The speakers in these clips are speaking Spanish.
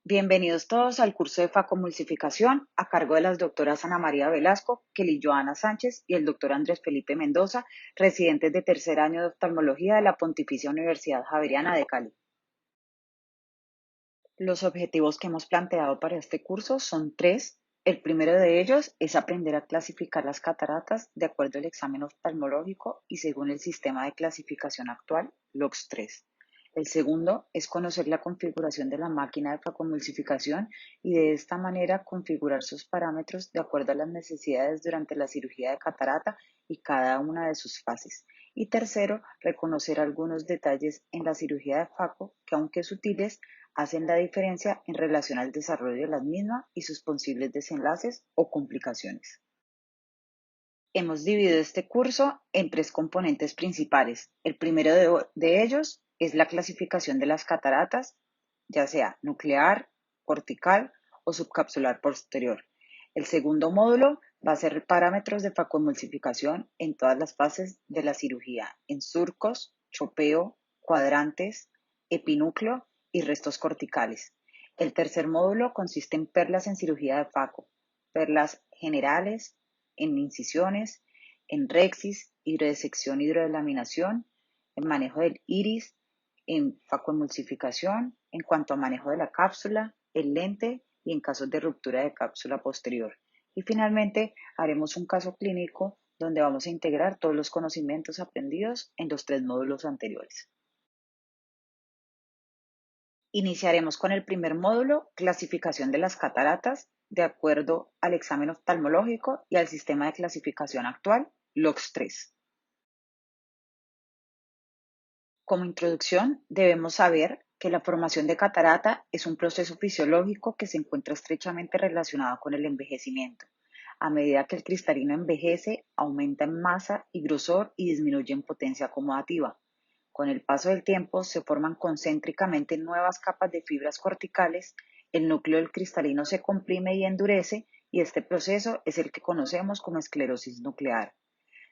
Bienvenidos todos al curso de facomulsificación a cargo de las doctoras Ana María Velasco, Kelly Joana Sánchez y el doctor Andrés Felipe Mendoza, residentes de tercer año de oftalmología de la Pontificia Universidad Javeriana de Cali. Los objetivos que hemos planteado para este curso son tres. El primero de ellos es aprender a clasificar las cataratas de acuerdo al examen oftalmológico y según el sistema de clasificación actual, LOX3. El segundo es conocer la configuración de la máquina de facomulsificación y de esta manera configurar sus parámetros de acuerdo a las necesidades durante la cirugía de catarata y cada una de sus fases. Y tercero, reconocer algunos detalles en la cirugía de faco que, aunque sutiles, hacen la diferencia en relación al desarrollo de las mismas y sus posibles desenlaces o complicaciones. Hemos dividido este curso en tres componentes principales. El primero de ellos es la clasificación de las cataratas, ya sea nuclear, cortical o subcapsular posterior. El segundo módulo va a ser parámetros de facomulsificación en todas las fases de la cirugía, en surcos, chopeo, cuadrantes, epinúcleo y restos corticales. El tercer módulo consiste en perlas en cirugía de faco, perlas generales, en incisiones, en rexis, hidrodesección, hidrodelaminación, en manejo del iris, en facomulsificación, en cuanto a manejo de la cápsula, el lente y en casos de ruptura de cápsula posterior. Y finalmente haremos un caso clínico donde vamos a integrar todos los conocimientos aprendidos en los tres módulos anteriores. Iniciaremos con el primer módulo, clasificación de las cataratas, de acuerdo al examen oftalmológico y al sistema de clasificación actual, LOX3. Como introducción, debemos saber que la formación de catarata es un proceso fisiológico que se encuentra estrechamente relacionado con el envejecimiento. A medida que el cristalino envejece, aumenta en masa y grosor y disminuye en potencia acomodativa. Con el paso del tiempo se forman concéntricamente nuevas capas de fibras corticales, el núcleo del cristalino se comprime y endurece, y este proceso es el que conocemos como esclerosis nuclear.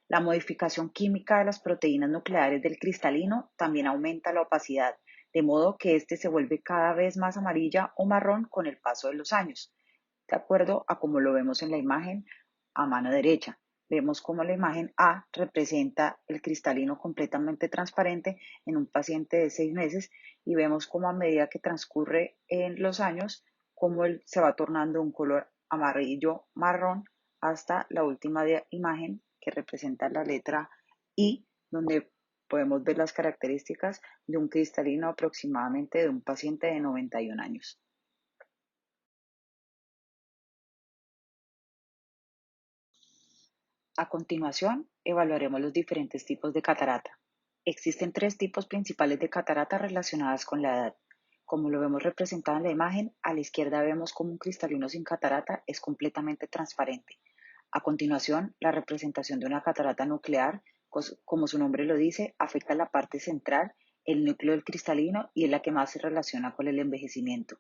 La modificación química de las proteínas nucleares del cristalino también aumenta la opacidad, de modo que éste se vuelve cada vez más amarilla o marrón con el paso de los años, de acuerdo a como lo vemos en la imagen a mano derecha. Vemos cómo la imagen A representa el cristalino completamente transparente en un paciente de 6 meses y vemos cómo a medida que transcurre en los años, cómo él se va tornando un color amarillo marrón hasta la última imagen que representa la letra I, donde podemos ver las características de un cristalino aproximadamente de un paciente de 91 años. A continuación, evaluaremos los diferentes tipos de catarata. Existen tres tipos principales de catarata relacionadas con la edad. Como lo vemos representado en la imagen, a la izquierda vemos cómo un cristalino sin catarata es completamente transparente. A continuación, la representación de una catarata nuclear, como su nombre lo dice, afecta la parte central, el núcleo del cristalino y es la que más se relaciona con el envejecimiento.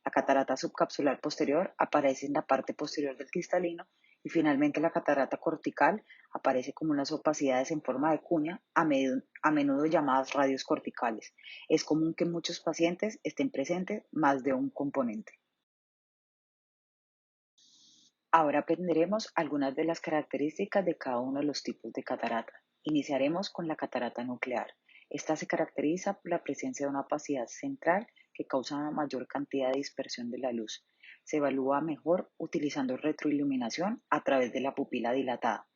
La catarata subcapsular posterior aparece en la parte posterior del cristalino y finalmente la catarata cortical aparece como unas opacidades en forma de cuña, a menudo llamadas radios corticales. Es común que en muchos pacientes estén presentes más de un componente. Ahora aprenderemos algunas de las características de cada uno de los tipos de catarata. Iniciaremos con la catarata nuclear. Esta se caracteriza por la presencia de una opacidad central que causa una mayor cantidad de dispersión de la luz. Se evalúa mejor utilizando retroiluminación a través de la pupila dilatada.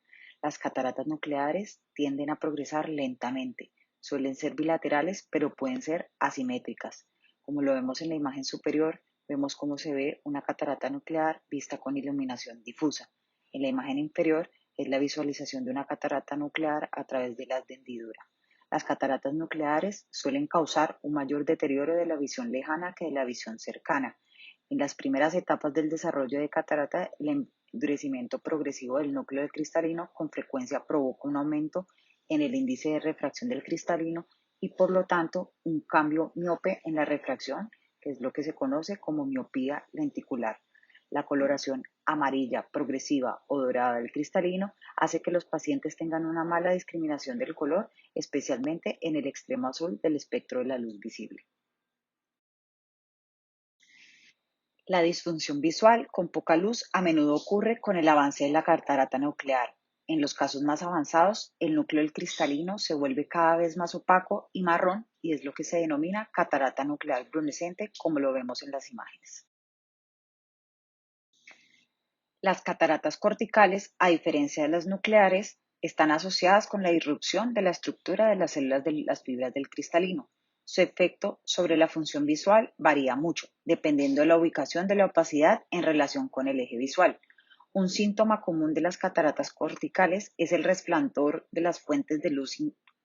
Las cataratas nucleares tienden a progresar lentamente. Suelen ser bilaterales, pero pueden ser asimétricas. Como lo vemos en la imagen superior, vemos cómo se ve una catarata nuclear vista con iluminación difusa. En la imagen inferior es la visualización de una catarata nuclear a través de las de hendidura. Las cataratas nucleares suelen causar un mayor deterioro de la visión lejana que de la visión cercana. En las primeras etapas del desarrollo de catarata, el endurecimiento progresivo del núcleo del cristalino con frecuencia provoca un aumento en el índice de refracción del cristalino y por lo tanto un cambio miope en la refracción, que es lo que se conoce como miopía lenticular. La coloración amarilla, progresiva o dorada del cristalino hace que los pacientes tengan una mala discriminación del color, especialmente en el extremo azul del espectro de la luz visible. La disfunción visual con poca luz a menudo ocurre con el avance de la catarata nuclear. En los casos más avanzados, el núcleo del cristalino se vuelve cada vez más opaco y marrón y es lo que se denomina catarata nuclear brunescente, como lo vemos en las imágenes. Las cataratas corticales, a diferencia de las nucleares, están asociadas con la irrupción de la estructura de las células de las fibras del cristalino. Su efecto sobre la función visual varía mucho, dependiendo de la ubicación de la opacidad en relación con el eje visual. Un síntoma común de las cataratas corticales es el resplandor de las fuentes de luz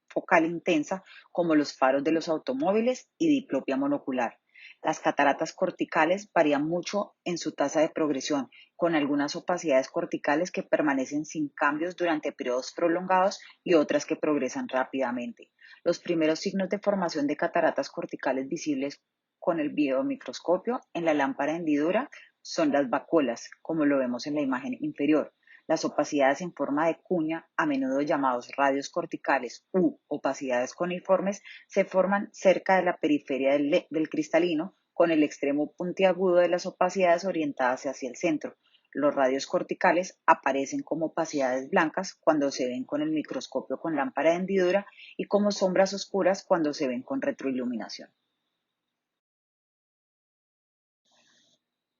focal intensa, como los faros de los automóviles y diplopia monocular. Las cataratas corticales varían mucho en su tasa de progresión, con algunas opacidades corticales que permanecen sin cambios durante periodos prolongados y otras que progresan rápidamente. Los primeros signos de formación de cataratas corticales visibles con el videomicroscopio en la lámpara de hendidura son las vacuolas, como lo vemos en la imagen inferior. Las opacidades en forma de cuña, a menudo llamados radios corticales u opacidades coniformes, se forman cerca de la periferia del cristalino, con el extremo puntiagudo de las opacidades orientadas hacia el centro. Los radios corticales aparecen como opacidades blancas cuando se ven con el microscopio con lámpara de hendidura y como sombras oscuras cuando se ven con retroiluminación.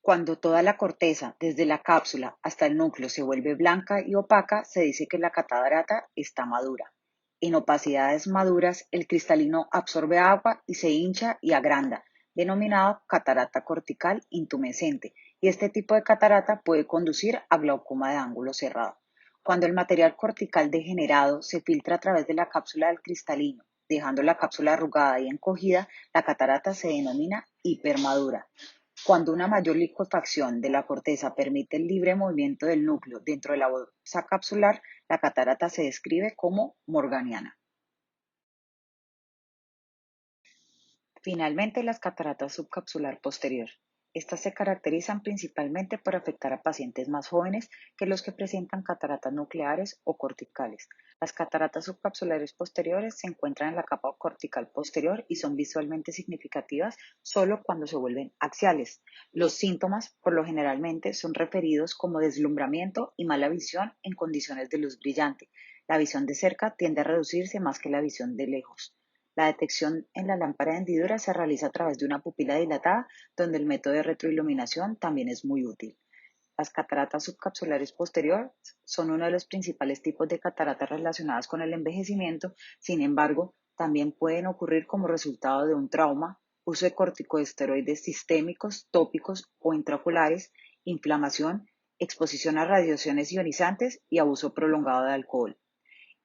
Cuando toda la corteza, desde la cápsula hasta el núcleo, se vuelve blanca y opaca, se dice que la catarata está madura. En opacidades maduras, el cristalino absorbe agua y se hincha y agranda, denominado catarata cortical intumescente, y este tipo de catarata puede conducir a glaucoma de ángulo cerrado. Cuando el material cortical degenerado se filtra a través de la cápsula del cristalino, dejando la cápsula arrugada y encogida, la catarata se denomina hipermadura. Cuando una mayor licuefacción de la corteza permite el libre movimiento del núcleo dentro de la bolsa capsular, la catarata se describe como morganiana. Finalmente, las cataratas subcapsular posterior. Estas se caracterizan principalmente por afectar a pacientes más jóvenes que los que presentan cataratas nucleares o corticales. Las cataratas subcapsulares posteriores se encuentran en la capa cortical posterior y son visualmente significativas solo cuando se vuelven axiales. Los síntomas, por lo generalmente, son referidos como deslumbramiento y mala visión en condiciones de luz brillante. La visión de cerca tiende a reducirse más que la visión de lejos. La detección en la lámpara de hendidura se realiza a través de una pupila dilatada, donde el método de retroiluminación también es muy útil. Las cataratas subcapsulares posteriores son uno de los principales tipos de cataratas relacionadas con el envejecimiento. Sin embargo, también pueden ocurrir como resultado de un trauma, uso de corticosteroides sistémicos, tópicos o intraoculares, inflamación, exposición a radiaciones ionizantes y abuso prolongado de alcohol.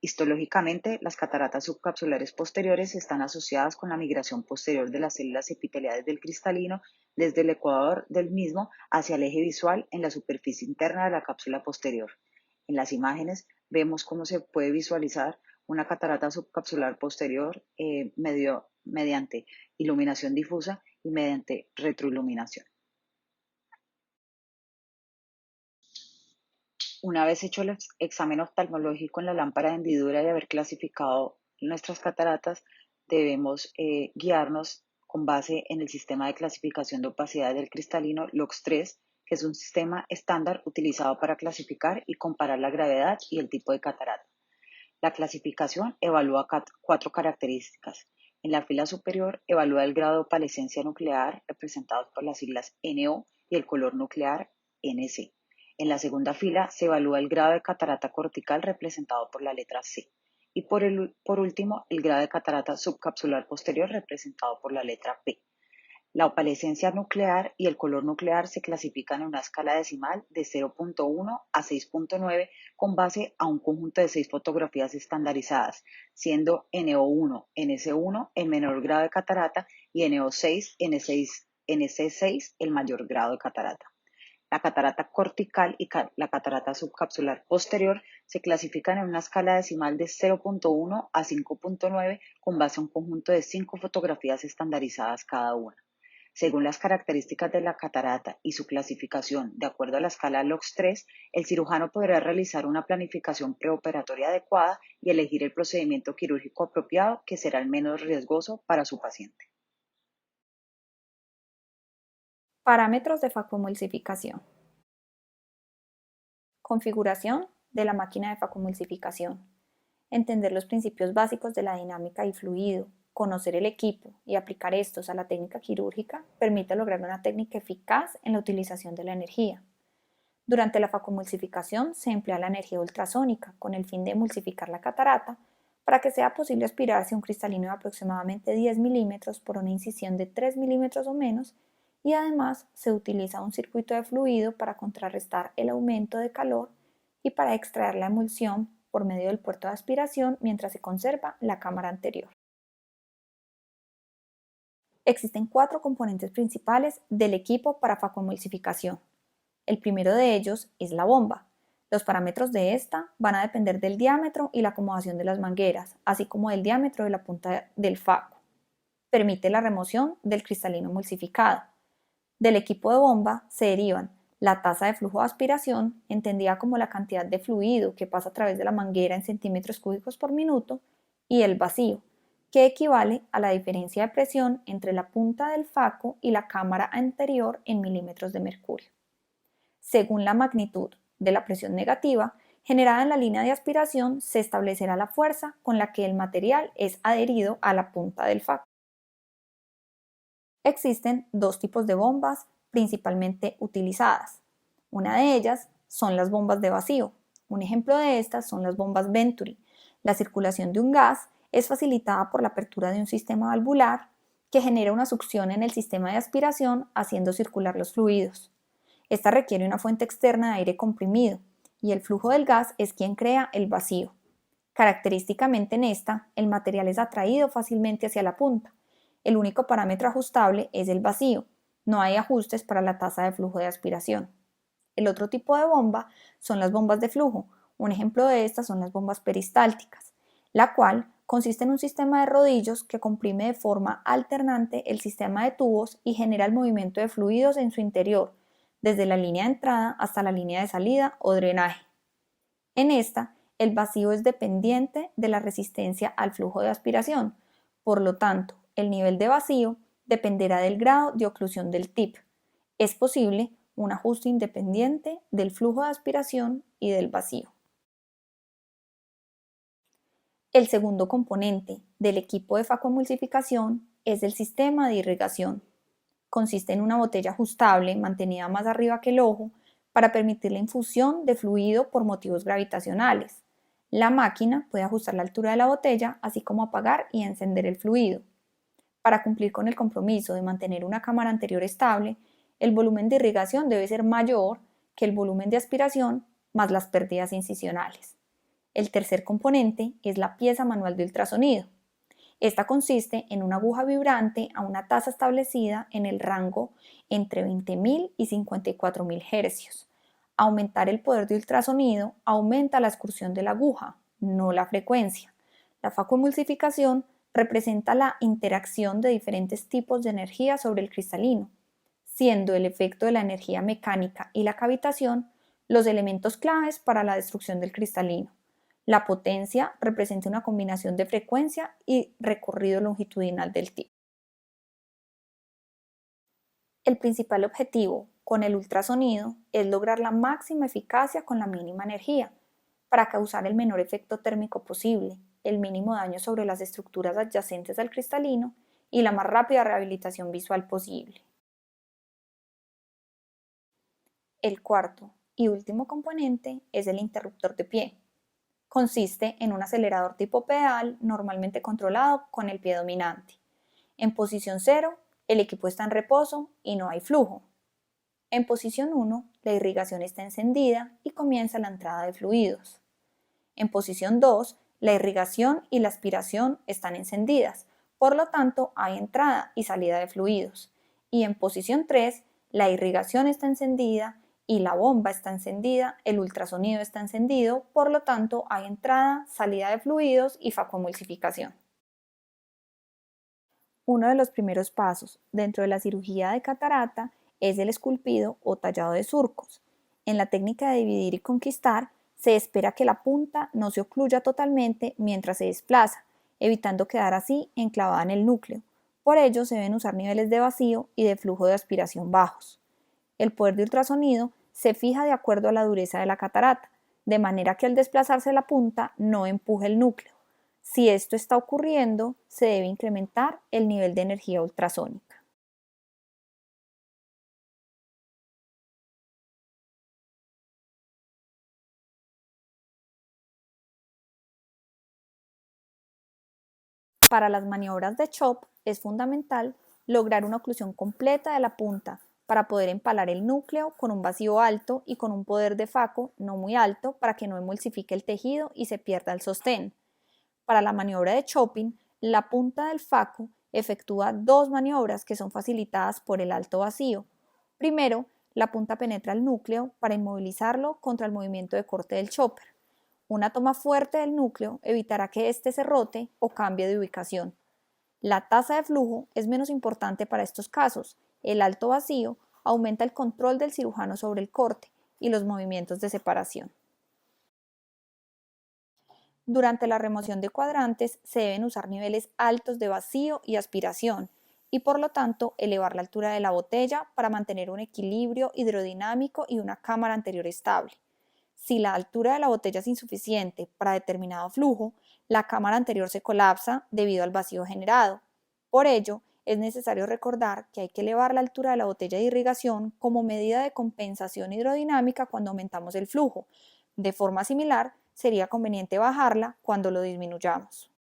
Histológicamente, las cataratas subcapsulares posteriores están asociadas con la migración posterior de las células epiteliales del cristalino desde el ecuador del mismo hacia el eje visual en la superficie interna de la cápsula posterior. En las imágenes vemos cómo se puede visualizar una catarata subcapsular posterior mediante iluminación difusa y mediante retroiluminación. Una vez hecho el examen oftalmológico en la lámpara de hendidura y haber clasificado nuestras cataratas, debemos guiarnos con base en el sistema de clasificación de opacidad del cristalino LOX3, que es un sistema estándar utilizado para clasificar y comparar la gravedad y el tipo de catarata. La clasificación evalúa cuatro características. En la fila superior evalúa el grado de opalescencia nuclear, representados por las siglas NO, y el color nuclear NC. En la segunda fila se evalúa el grado de catarata cortical, representado por la letra C. Y por último, el grado de catarata subcapsular posterior, representado por la letra P. La opalescencia nuclear y el color nuclear se clasifican en una escala decimal de 0.1 a 6.9 con base a un conjunto de 6 fotografías estandarizadas, siendo NO1, NC1 el menor grado de catarata y NO6, NC6 el mayor grado de catarata. La catarata cortical y la catarata subcapsular posterior se clasifican en una escala decimal de 0.1 a 5.9 con base a un conjunto de 5 fotografías estandarizadas cada una. Según las características de la catarata y su clasificación de acuerdo a la escala LOX3, el cirujano podrá realizar una planificación preoperatoria adecuada y elegir el procedimiento quirúrgico apropiado que será el menos riesgoso para su paciente. Parámetros de vacuumulsificación. Configuración de la máquina de vacuumulsificación. Entender los principios básicos de la dinámica y fluido, conocer el equipo y aplicar estos a la técnica quirúrgica permite lograr una técnica eficaz en la utilización de la energía. Durante la vacuumulsificación se emplea la energía ultrasónica con el fin de emulsificar la catarata para que sea posible aspirarse un cristalino de aproximadamente 10 milímetros por una incisión de 3 milímetros o menos, y además se utiliza un circuito de fluido para contrarrestar el aumento de calor y para extraer la emulsión por medio del puerto de aspiración mientras se conserva la cámara anterior. Existen 4 componentes principales del equipo para vacuumulsificación. El primero de ellos es la bomba. Los parámetros de esta van a depender del diámetro y la acomodación de las mangueras, así como del diámetro de la punta del faco. Permite la remoción del cristalino emulsificado. Del equipo de bomba se derivan la tasa de flujo de aspiración, entendida como la cantidad de fluido que pasa a través de la manguera en centímetros cúbicos por minuto, y el vacío, que equivale a la diferencia de presión entre la punta del faco y la cámara anterior en milímetros de mercurio. Según la magnitud de la presión negativa generada en la línea de aspiración, se establecerá la fuerza con la que el material es adherido a la punta del faco. Existen 2 tipos de bombas principalmente utilizadas. Una de ellas son las bombas de vacío. Un ejemplo de estas son las bombas Venturi. La circulación de un gas es facilitada por la apertura de un sistema valvular que genera una succión en el sistema de aspiración haciendo circular los fluidos. Esta requiere una fuente externa de aire comprimido y el flujo del gas es quien crea el vacío. Característicamente en esta, el material es atraído fácilmente hacia la punta. El único parámetro ajustable es el vacío. No hay ajustes para la tasa de flujo de aspiración. El otro tipo de bomba son las bombas de flujo. Un ejemplo de estas son las bombas peristálticas, la cual consiste en un sistema de rodillos que comprime de forma alternante el sistema de tubos y genera el movimiento de fluidos en su interior, desde la línea de entrada hasta la línea de salida o drenaje. En esta, el vacío es dependiente de la resistencia al flujo de aspiración, por lo tanto, el nivel de vacío dependerá del grado de oclusión del tip. Es posible un ajuste independiente del flujo de aspiración y del vacío. El segundo componente del equipo de vacuumulsificación es el sistema de irrigación. Consiste en una botella ajustable mantenida más arriba que el ojo para permitir la infusión de fluido por motivos gravitacionales. La máquina puede ajustar la altura de la botella, así como apagar y encender el fluido. Para cumplir con el compromiso de mantener una cámara anterior estable, el volumen de irrigación debe ser mayor que el volumen de aspiración más las pérdidas incisionales. El tercer componente es la pieza manual de ultrasonido. Esta consiste en una aguja vibrante a una tasa establecida en el rango entre 20.000 y 54.000 hercios. Aumentar el poder de ultrasonido aumenta la excursión de la aguja, no la frecuencia. La vacuumulsificación representa la interacción de diferentes tipos de energía sobre el cristalino, siendo el efecto de la energía mecánica y la cavitación los elementos claves para la destrucción del cristalino. La potencia representa una combinación de frecuencia y recorrido longitudinal del tip. El principal objetivo con el ultrasonido es lograr la máxima eficacia con la mínima energía, para causar el menor efecto térmico posible, el mínimo daño sobre las estructuras adyacentes al cristalino y la más rápida rehabilitación visual posible. El cuarto y último componente es el interruptor de pie. Consiste en un acelerador tipo pedal normalmente controlado con el pie dominante. En posición 0, el equipo está en reposo y no hay flujo. En posición 1, la irrigación está encendida y comienza la entrada de fluidos. En posición 2, la irrigación y la aspiración están encendidas, por lo tanto hay entrada y salida de fluidos. Y en posición 3, la irrigación está encendida y la bomba está encendida, el ultrasonido está encendido, por lo tanto hay entrada, salida de fluidos y vacuumulsificación. Uno de los primeros pasos dentro de la cirugía de catarata es el esculpido o tallado de surcos. En la técnica de dividir y conquistar, se espera que la punta no se ocluya totalmente mientras se desplaza, evitando quedar así enclavada en el núcleo, Por ello, se deben usar niveles de vacío y de flujo de aspiración bajos. El poder de ultrasonido se fija de acuerdo a la dureza de la catarata, de manera que al desplazarse la punta no empuje el núcleo. Si esto está ocurriendo, se debe incrementar el nivel de energía ultrasónica. Para las maniobras de chop es fundamental lograr una oclusión completa de la punta para poder empalar el núcleo con un vacío alto y con un poder de faco no muy alto para que no emulsifique el tejido y se pierda el sostén. Para la maniobra de chopping, la punta del faco efectúa dos maniobras que son facilitadas por el alto vacío. Primero, la punta penetra el núcleo para inmovilizarlo contra el movimiento de corte del chopper. Una toma fuerte del núcleo evitará que éste se rote o cambie de ubicación. La tasa de flujo es menos importante para estos casos. El alto vacío aumenta el control del cirujano sobre el corte y los movimientos de separación. Durante la remoción de cuadrantes se deben usar niveles altos de vacío y aspiración y por lo tanto elevar la altura de la botella para mantener un equilibrio hidrodinámico y una cámara anterior estable. Si la altura de la botella es insuficiente para determinado flujo, la cámara anterior se colapsa debido al vacío generado. Por ello, es necesario recordar que hay que elevar la altura de la botella de irrigación como medida de compensación hidrodinámica cuando aumentamos el flujo. De forma similar, sería conveniente bajarla cuando lo disminuyamos.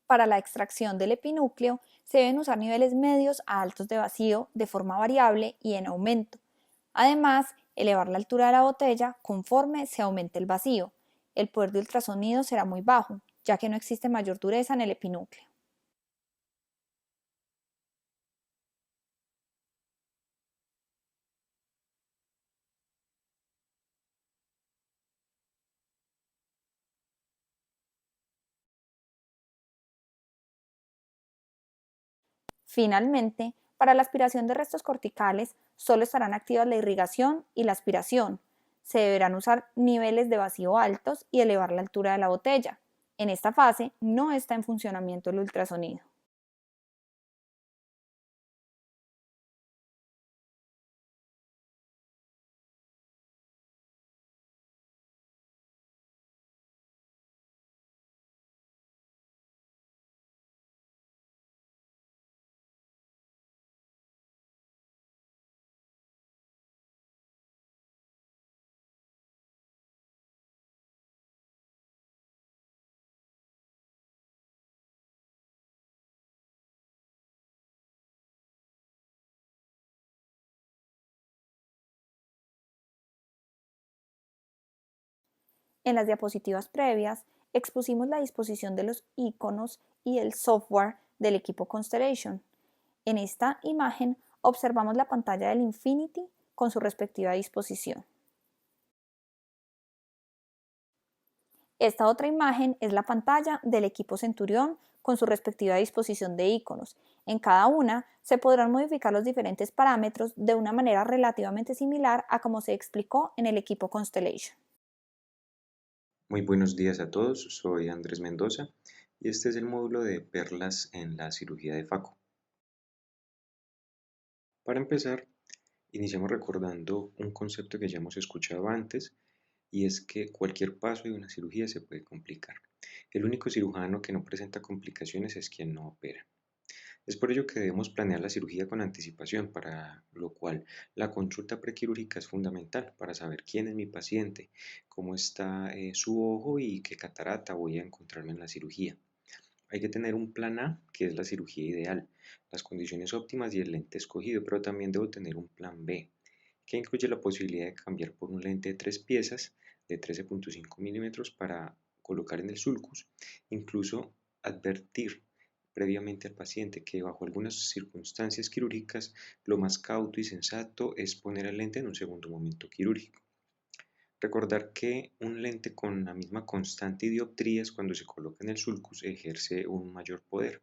Para la extracción del epinúcleo se deben usar niveles medios a altos de vacío de forma variable y en aumento. Además, elevar la altura de la botella conforme se aumente el vacío. El poder de ultrasonido será muy bajo, ya que no existe mayor dureza en el epinúcleo. Finalmente, para la aspiración de restos corticales, solo estarán activas la irrigación y la aspiración. Se deberán usar niveles de vacío altos y elevar la altura de la botella. En esta fase no está en funcionamiento el ultrasonido. En las diapositivas previas expusimos la disposición de los iconos y el software del equipo Constellation. En esta imagen observamos la pantalla del Infinity con su respectiva disposición. Esta otra imagen es la pantalla del equipo Centurion con su respectiva disposición de iconos. En cada una se podrán modificar los diferentes parámetros de una manera relativamente similar a como se explicó en el equipo Constellation. Muy buenos días a todos, soy Andrés Mendoza y este es el módulo de perlas en la cirugía de Faco. Para empezar, iniciamos recordando un concepto que ya hemos escuchado antes y es que cualquier paso de una cirugía se puede complicar. El único cirujano que no presenta complicaciones es quien no opera. Es por ello que debemos planear la cirugía con anticipación, para lo cual la consulta prequirúrgica es fundamental para saber quién es mi paciente, cómo está su ojo y qué catarata voy a encontrarme en la cirugía. Hay que tener un plan A, que es la cirugía ideal, las condiciones óptimas y el lente escogido, pero también debo tener un plan B, que incluye la posibilidad de cambiar por un lente de 3 piezas de 13.5 milímetros para colocar en el sulcus, incluso advertir previamente al paciente que bajo algunas circunstancias quirúrgicas lo más cauto y sensato es poner el lente en un segundo momento quirúrgico. Recordar que un lente con la misma constante de dioptrías cuando se coloca en el sulcus ejerce un mayor poder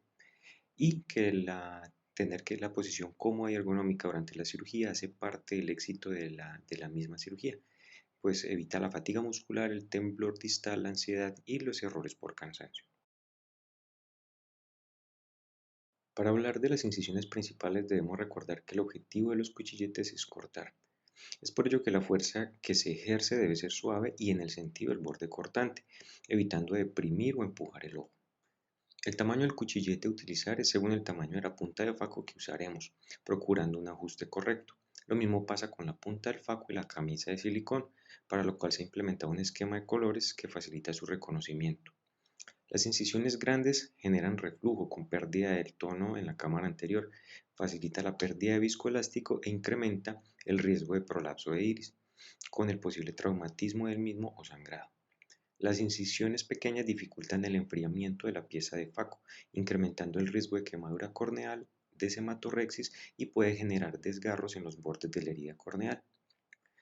y que tener que la posición cómoda y ergonómica durante la cirugía hace parte del éxito de la misma cirugía, pues evita la fatiga muscular, el temblor distal, la ansiedad y los errores por cansancio. Para hablar de las incisiones principales debemos recordar que el objetivo de los cuchilletes es cortar. Es por ello que la fuerza que se ejerce debe ser suave y en el sentido del borde cortante, evitando deprimir o empujar el ojo. El tamaño del cuchillete a utilizar es según el tamaño de la punta de faco que usaremos, procurando un ajuste correcto. Lo mismo pasa con la punta del faco y la camisa de silicón, para lo cual se implementa un esquema de colores que facilita su reconocimiento. Las incisiones grandes generan reflujo con pérdida del tono en la cámara anterior, facilita la pérdida de viscoelástico e incrementa el riesgo de prolapso de iris, con el posible traumatismo del mismo o sangrado. Las incisiones pequeñas dificultan el enfriamiento de la pieza de faco, incrementando el riesgo de quemadura corneal, de hematorrexis y puede generar desgarros en los bordes de la herida corneal.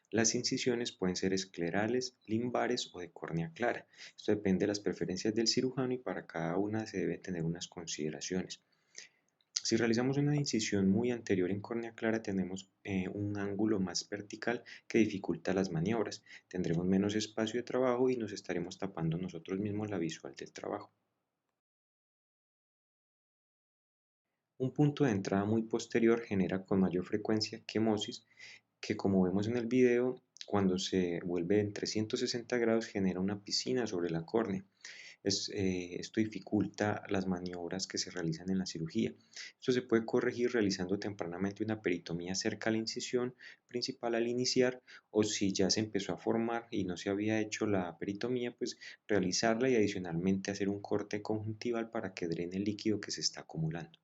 Las incisiones pueden ser esclerales, limbares o de córnea clara. Esto depende de las preferencias del cirujano y para cada una se debe tener unas consideraciones. Si realizamos una incisión muy anterior en córnea clara, tenemos un ángulo más vertical que dificulta las maniobras. Tendremos menos espacio de trabajo y nos estaremos tapando nosotros mismos la visual del trabajo. Un punto de entrada muy posterior genera con mayor frecuencia quemosis que, como vemos en el video, cuando se vuelve en 360 grados genera una piscina sobre la córnea. Esto dificulta las maniobras que se realizan en la cirugía. Esto se puede corregir realizando tempranamente una peritomía cerca a la incisión principal al iniciar, o si ya se empezó a formar y no se había hecho la peritomía, pues realizarla y adicionalmente hacer un corte conjuntival para que drene el líquido que se está acumulando.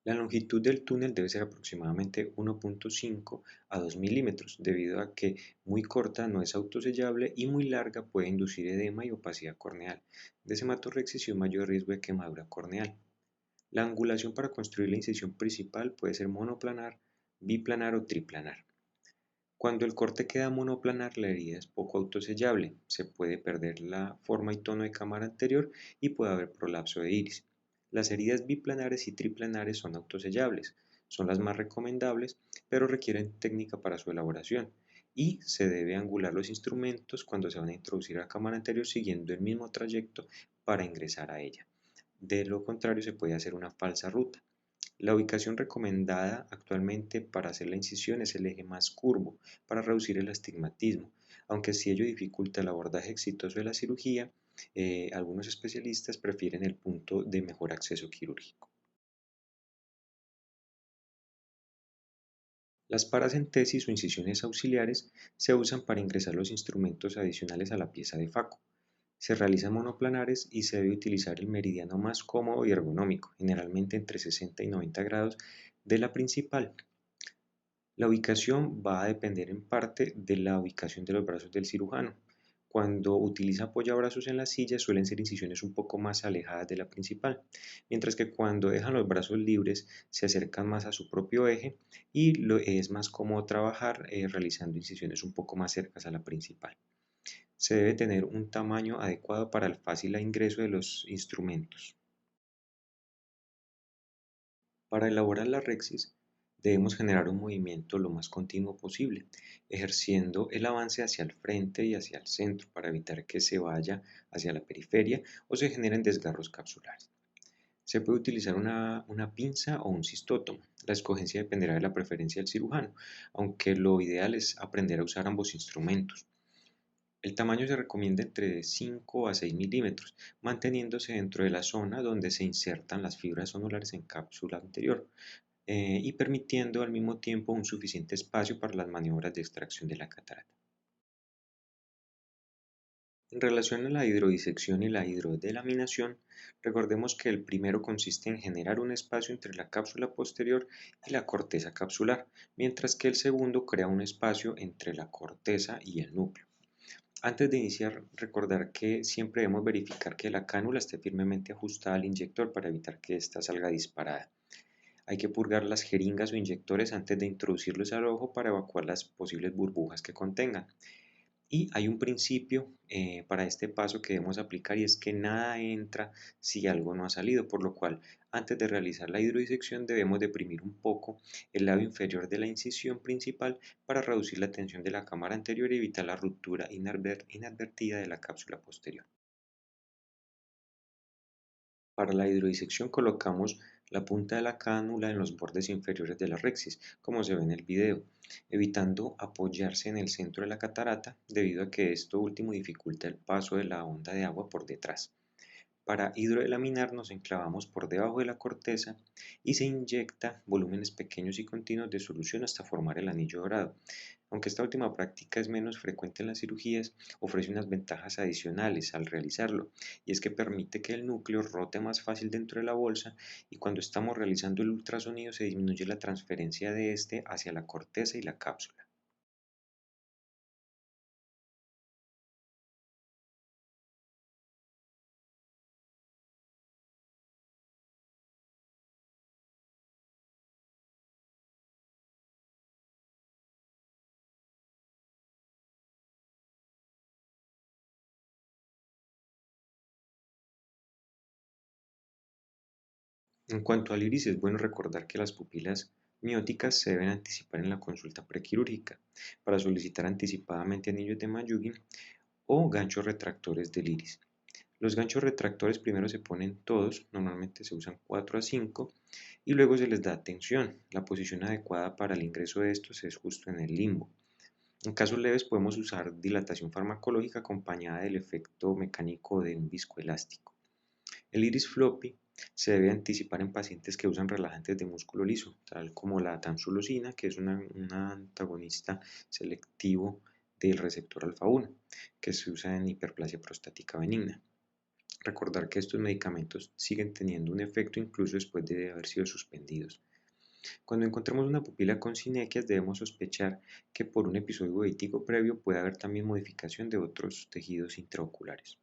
La longitud del túnel debe ser aproximadamente 1.5 a 2 milímetros, debido a que muy corta no es autosellable y muy larga puede inducir edema y opacidad corneal, desematorrexis y un mayor riesgo de quemadura corneal. La angulación para construir la incisión principal puede ser monoplanar, biplanar o triplanar. Cuando el corte queda monoplanar, la herida es poco autosellable, se puede perder la forma y tono de cámara anterior y puede haber prolapso de iris. Las heridas biplanares y triplanares son autosellables, son las más recomendables, pero requieren técnica para su elaboración y se debe angular los instrumentos cuando se van a introducir a la cámara anterior siguiendo el mismo trayecto para ingresar a ella. De lo contrario, se puede hacer una falsa ruta. La ubicación recomendada actualmente para hacer la incisión es el eje más curvo para reducir el astigmatismo, aunque si ello dificulta el abordaje exitoso de la cirugía, algunos especialistas prefieren el punto de mejor acceso quirúrgico. Las paracentesis o incisiones auxiliares se usan para ingresar los instrumentos adicionales a la pieza de faco. Se realizan monoplanares y se debe utilizar el meridiano más cómodo y ergonómico, generalmente entre 60 y 90 grados de la principal. La ubicación va a depender en parte de la ubicación de los brazos del cirujano. Cuando utiliza apoyabrazos en la silla suelen ser incisiones un poco más alejadas de la principal, mientras que cuando dejan los brazos libres se acercan más a su propio eje y es más cómodo trabajar realizando incisiones un poco más cercas a la principal. Se debe tener un tamaño adecuado para el fácil ingreso de los instrumentos. Para elaborar la rexis, debemos generar un movimiento lo más continuo posible, ejerciendo el avance hacia el frente y hacia el centro para evitar que se vaya hacia la periferia o se generen desgarros capsulares. Se puede utilizar una pinza o un cistótomo. La escogencia dependerá de la preferencia del cirujano, aunque lo ideal es aprender a usar ambos instrumentos. El tamaño se recomienda entre 5 a 6 milímetros, manteniéndose dentro de la zona donde se insertan las fibras sonolares en cápsula anterior y permitiendo al mismo tiempo un suficiente espacio para las maniobras de extracción de la catarata. En relación a la hidrodisección y la hidrodelaminación, recordemos que el primero consiste en generar un espacio entre la cápsula posterior y la corteza capsular, mientras que el segundo crea un espacio entre la corteza y el núcleo. Antes de iniciar, recordar que siempre debemos verificar que la cánula esté firmemente ajustada al inyector para evitar que ésta salga disparada. Hay que purgar las jeringas o inyectores antes de introducirlos al ojo para evacuar las posibles burbujas que contengan. Y hay un principio para este paso que debemos aplicar y es que nada entra si algo no ha salido, por lo cual antes de realizar la hidrodisección debemos deprimir un poco el lado inferior de la incisión principal para reducir la tensión de la cámara anterior y evitar la ruptura inadvertida de la cápsula posterior. Para la hidrodisección colocamos la punta de la cánula en los bordes inferiores de la rexis, como se ve en el video, evitando apoyarse en el centro de la catarata debido a que esto último dificulta el paso de la onda de agua por detrás. Para hidrolaminar nos enclavamos por debajo de la corteza y se inyecta volúmenes pequeños y continuos de solución hasta formar el anillo dorado. Aunque esta última práctica es menos frecuente en las cirugías, ofrece unas ventajas adicionales al realizarlo, y es que permite que el núcleo rote más fácil dentro de la bolsa y cuando estamos realizando el ultrasonido se disminuye la transferencia de este hacia la corteza y la cápsula. En cuanto al iris, es bueno recordar que las pupilas mióticas se deben anticipar en la consulta prequirúrgica para solicitar anticipadamente anillos de Mayugin o ganchos retractores del iris. Los ganchos retractores primero se ponen todos, normalmente se usan 4 a 5, y luego se les da tensión. La posición adecuada para el ingreso de estos es justo en el limbo. En casos leves podemos usar dilatación farmacológica acompañada del efecto mecánico de un viscoelástico. El iris floppy se debe anticipar en pacientes que usan relajantes de músculo liso, tal como la tamsulosina, que es un antagonista selectivo del receptor alfa-1, que se usa en hiperplasia prostática benigna. Recordar que estos medicamentos siguen teniendo un efecto incluso después de haber sido suspendidos. Cuando encontremos una pupila con sinequias debemos sospechar que por un episodio uveitíco previo puede haber también modificación de otros tejidos intraoculares.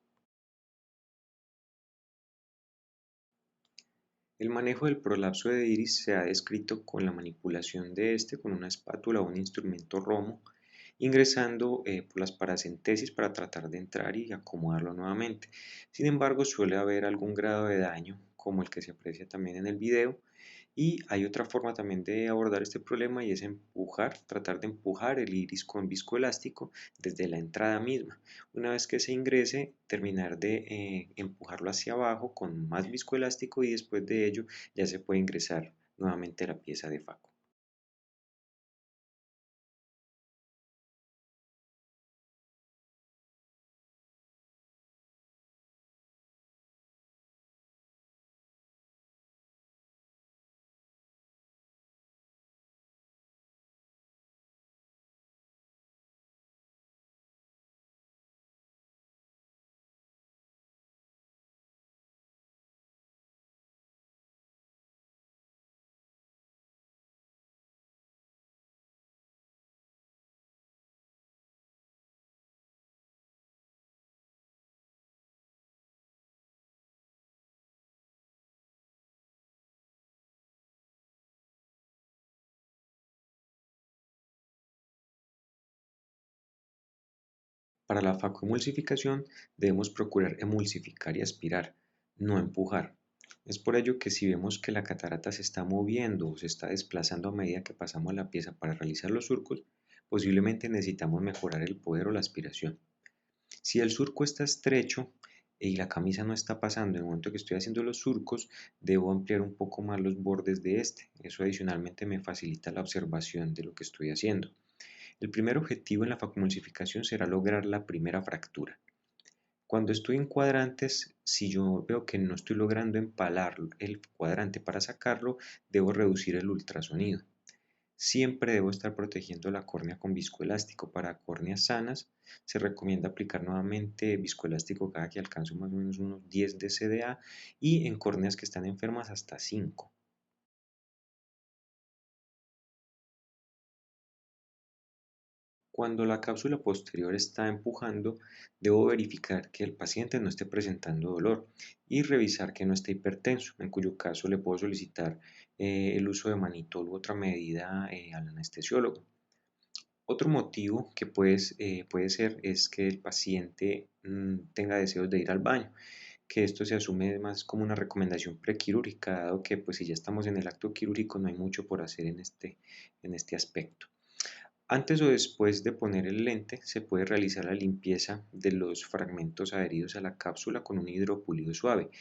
El manejo del prolapso de iris se ha descrito con la manipulación de este con una espátula o un instrumento romo, ingresando por las paracentesis para tratar de entrar y acomodarlo nuevamente. Sin embargo, suele haber algún grado de daño, como el que se aprecia también en el video, y hay otra forma también de abordar este problema y es empujar, tratar de empujar el iris con viscoelástico desde la entrada misma. Una vez que se ingrese, terminar de empujarlo hacia abajo con más viscoelástico y después de ello ya se puede ingresar nuevamente la pieza de faco. Para la facoemulsificación debemos procurar emulsificar y aspirar, no empujar. Es por ello que si vemos que la catarata se está moviendo o se está desplazando a medida que pasamos la pieza para realizar los surcos, posiblemente necesitamos mejorar el poder o la aspiración. Si el surco está estrecho y la camisa no está pasando en el momento que estoy haciendo los surcos, debo ampliar un poco más los bordes de este. Eso adicionalmente me facilita la observación de lo que estoy haciendo. El primer objetivo en la facomulsificación será lograr la primera fractura. Cuando estoy en cuadrantes, si yo veo que no estoy logrando empalar el cuadrante para sacarlo, debo reducir el ultrasonido. Siempre debo estar protegiendo la córnea con viscoelástico. Para córneas sanas se recomienda aplicar nuevamente viscoelástico cada que alcance más o menos unos 10 de CDA y en córneas que están enfermas hasta 5. Cuando la cápsula posterior está empujando, debo verificar que el paciente no esté presentando dolor y revisar que no esté hipertenso, en cuyo caso le puedo solicitar el uso de manitol u otra medida al anestesiólogo. Otro motivo que puede ser es que el paciente tenga deseos de ir al baño, que esto se asume más como una recomendación prequirúrgica, dado que pues si ya estamos en el acto quirúrgico no hay mucho por hacer en este aspecto. Antes o después de poner el lente, se puede realizar la limpieza de los fragmentos adheridos a la cápsula con un hidropulido suave,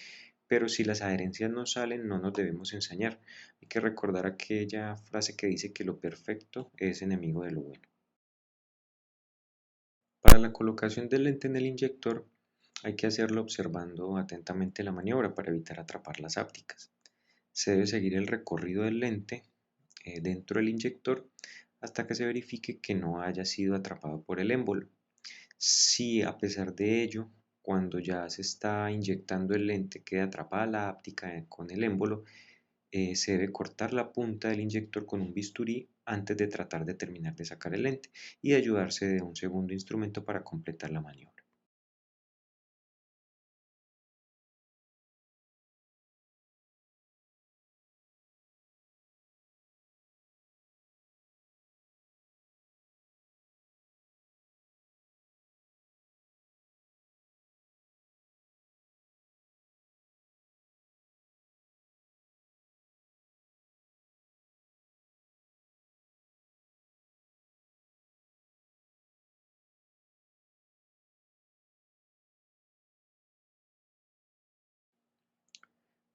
pero si las adherencias no salen, no nos debemos ensañar. Hay que recordar aquella frase que dice que lo perfecto es enemigo de lo bueno. Para la colocación del lente en el inyector, hay que hacerlo observando atentamente la maniobra para evitar atrapar las ápticas. Se debe seguir el recorrido del lente dentro del inyector hasta que se verifique que no haya sido atrapado por el émbolo. Si a pesar de ello, cuando ya se está inyectando el lente, queda atrapada la áptica con el émbolo, se debe cortar la punta del inyector con un bisturí antes de tratar de terminar de sacar el lente y ayudarse de un segundo instrumento para completar la maniobra.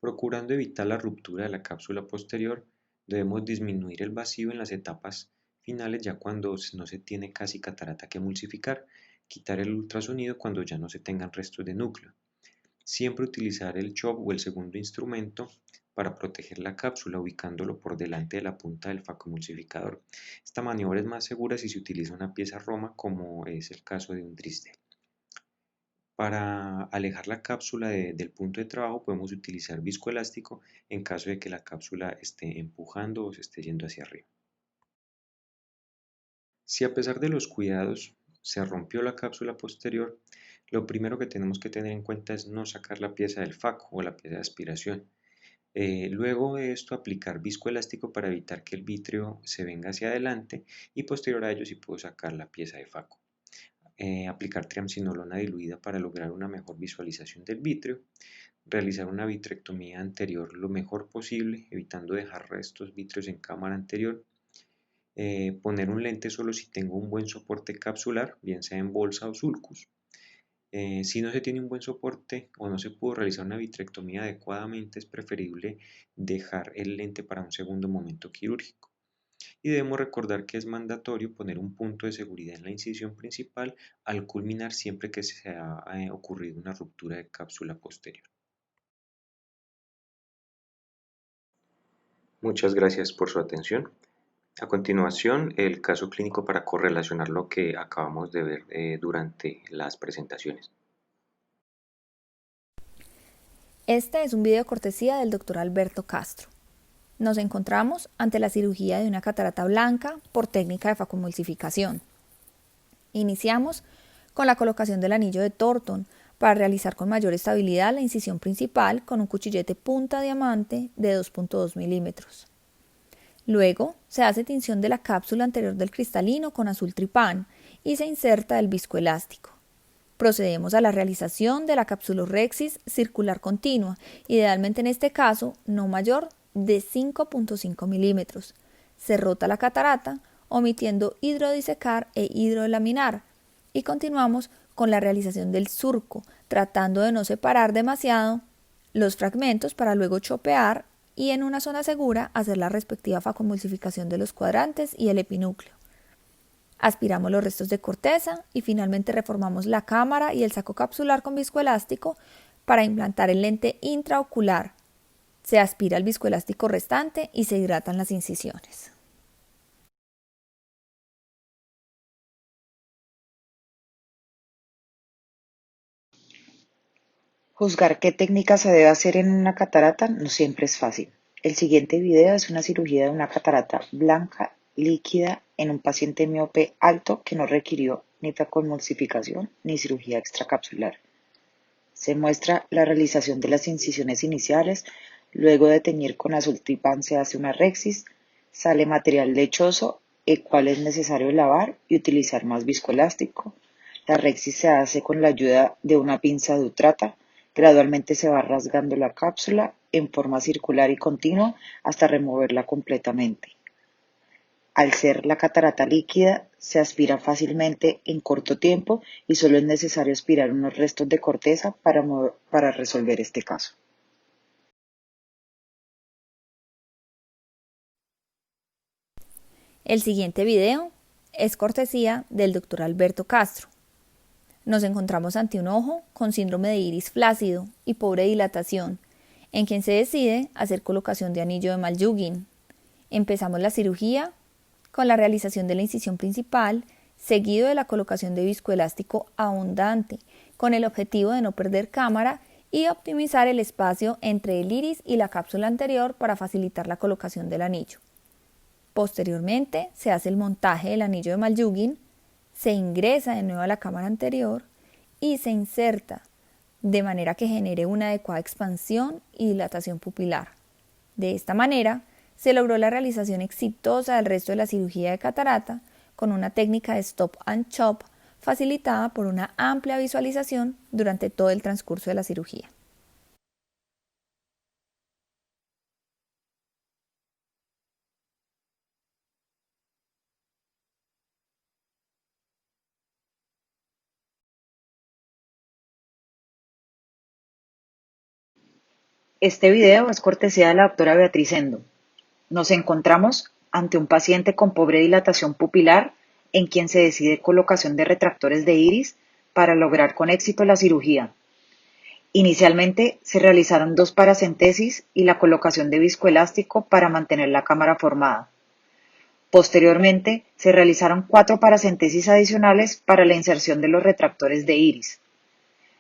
Procurando evitar la ruptura de la cápsula posterior, debemos disminuir el vacío en las etapas finales ya cuando no se tiene casi catarata que emulsificar, quitar el ultrasonido cuando ya no se tengan restos de núcleo. Siempre utilizar el chop o el segundo instrumento para proteger la cápsula ubicándolo por delante de la punta del facomulsificador. Esta maniobra es más segura si se utiliza una pieza Roma como es el caso de un Drysdale. Para alejar la cápsula del punto de trabajo podemos utilizar viscoelástico en caso de que la cápsula esté empujando o se esté yendo hacia arriba. Si a pesar de los cuidados se rompió la cápsula posterior, lo primero que tenemos que tener en cuenta es no sacar la pieza del faco o la pieza de aspiración. Luego de esto aplicar viscoelástico para evitar que el vítreo se venga hacia adelante y posterior a ello sí puedo sacar la pieza de faco. Aplicar triamcinolona diluida para lograr una mejor visualización del vítreo, realizar una vitrectomía anterior lo mejor posible, evitando dejar restos vítreos en cámara anterior, poner un lente solo si tengo un buen soporte capsular, bien sea en bolsa o sulcus. Si no se tiene un buen soporte o no se pudo realizar una vitrectomía adecuadamente, es preferible dejar el lente para un segundo momento quirúrgico. Y debemos recordar que es mandatorio poner un punto de seguridad en la incisión principal al culminar siempre que se ha ocurrido una ruptura de cápsula posterior. Muchas gracias por su atención. A continuación, el caso clínico para correlacionar lo que acabamos de ver durante las presentaciones. Este es un video cortesía del Dr. Alberto Castro. Nos encontramos ante la cirugía de una catarata blanca por técnica de facomulsificación. Iniciamos con la colocación del anillo de Thornton para realizar con mayor estabilidad la incisión principal con un cuchillete punta diamante de 2.2 milímetros. Luego se hace tinción de la cápsula anterior del cristalino con azul tripán y se inserta el viscoelástico. Procedemos a la realización de la capsulorhexis circular continua, idealmente en este caso no mayor de 5.5 milímetros. Se rota la catarata, omitiendo hidrodisecar e hidrolaminar, y continuamos con la realización del surco, tratando de no separar demasiado los fragmentos para luego chopear y en una zona segura hacer la respectiva facomulsificación de los cuadrantes y el epinúcleo. Aspiramos los restos de corteza y finalmente reformamos la cámara y el saco capsular con viscoelástico para implantar el lente intraocular. Se aspira el viscoelástico restante y se hidratan las incisiones. Juzgar qué técnica se debe hacer en una catarata no siempre es fácil. El siguiente video es una cirugía de una catarata blanca líquida en un paciente miope alto que no requirió ni tracoemulsificación ni cirugía extracapsular. Se muestra la realización de las incisiones iniciales, luego de teñir con azul tripán se hace una rexis, sale material lechoso, el cual es necesario lavar y utilizar más viscoelástico. La rexis se hace con la ayuda de una pinza de utrata. Gradualmente se va rasgando la cápsula en forma circular y continua hasta removerla completamente. Al ser la catarata líquida, se aspira fácilmente en corto tiempo y solo es necesario aspirar unos restos de corteza para resolver este caso. El siguiente video es cortesía del Dr. Alberto Castro. Nos encontramos ante un ojo con síndrome de iris flácido y pobre dilatación, en quien se decide hacer colocación de anillo de Maljugin. Empezamos la cirugía con la realización de la incisión principal, seguido de la colocación de viscoelástico abundante, con el objetivo de no perder cámara y optimizar el espacio entre el iris y la cápsula anterior para facilitar la colocación del anillo. Posteriormente se hace el montaje del anillo de Maljugin, se ingresa de nuevo a la cámara anterior y se inserta de manera que genere una adecuada expansión y dilatación pupilar. De esta manera, se logró la realización exitosa del resto de la cirugía de catarata con una técnica de stop and chop facilitada por una amplia visualización durante todo el transcurso de la cirugía. Este video es cortesía de la doctora Beatriz Endo. Nos encontramos ante un paciente con pobre dilatación pupilar en quien se decide colocación de retractores de iris para lograr con éxito la cirugía. Inicialmente se realizaron 2 paracentesis y la colocación de viscoelástico para mantener la cámara formada. Posteriormente se realizaron 4 paracentesis adicionales para la inserción de los retractores de iris.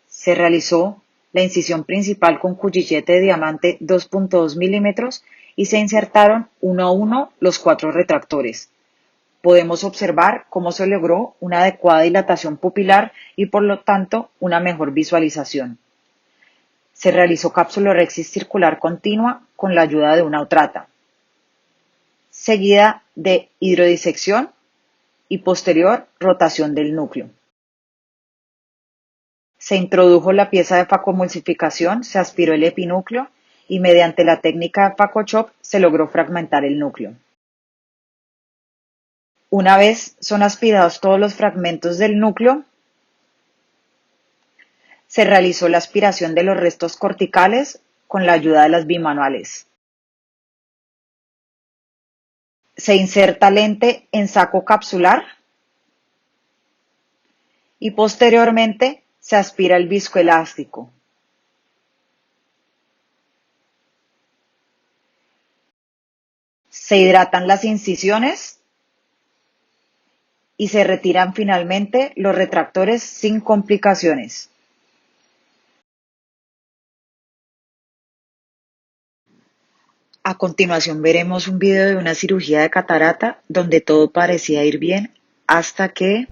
Se realizó la incisión principal con cuchillete de diamante 2.2 milímetros y se insertaron uno a uno los 4 retractores. Podemos observar cómo se logró una adecuada dilatación pupilar y por lo tanto una mejor visualización. Se realizó capsulorexis circular continua con la ayuda de una utrata, seguida de hidrodisección y posterior rotación del núcleo. Se introdujo la pieza de facoemulsificación, se aspiró el epinúcleo y mediante la técnica de FacoChop se logró fragmentar el núcleo. Una vez son aspirados todos los fragmentos del núcleo, se realizó la aspiración de los restos corticales con la ayuda de las bimanuales. Se inserta lente en saco capsular y posteriormente se aspira el viscoelástico. Se hidratan las incisiones y se retiran finalmente los retractores sin complicaciones. A continuación veremos un video de una cirugía de catarata donde todo parecía ir bien hasta que...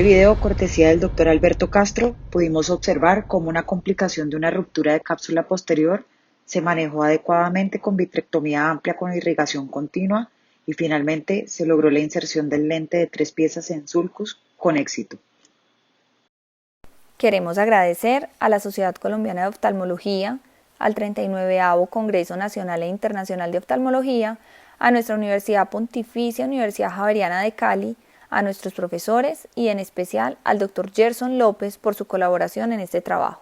este video, cortesía del doctor Alberto Castro, pudimos observar cómo una complicación de una ruptura de cápsula posterior se manejó adecuadamente con vitrectomía amplia con irrigación continua y finalmente se logró la inserción del lente de 3 piezas en sulcus con éxito. Queremos agradecer a la Sociedad Colombiana de Oftalmología, al 39º Congreso Nacional e Internacional de Oftalmología, a nuestra Universidad Pontificia Universidad Javeriana de Cali, a nuestros profesores y en especial al Dr. Gerson López por su colaboración en este trabajo.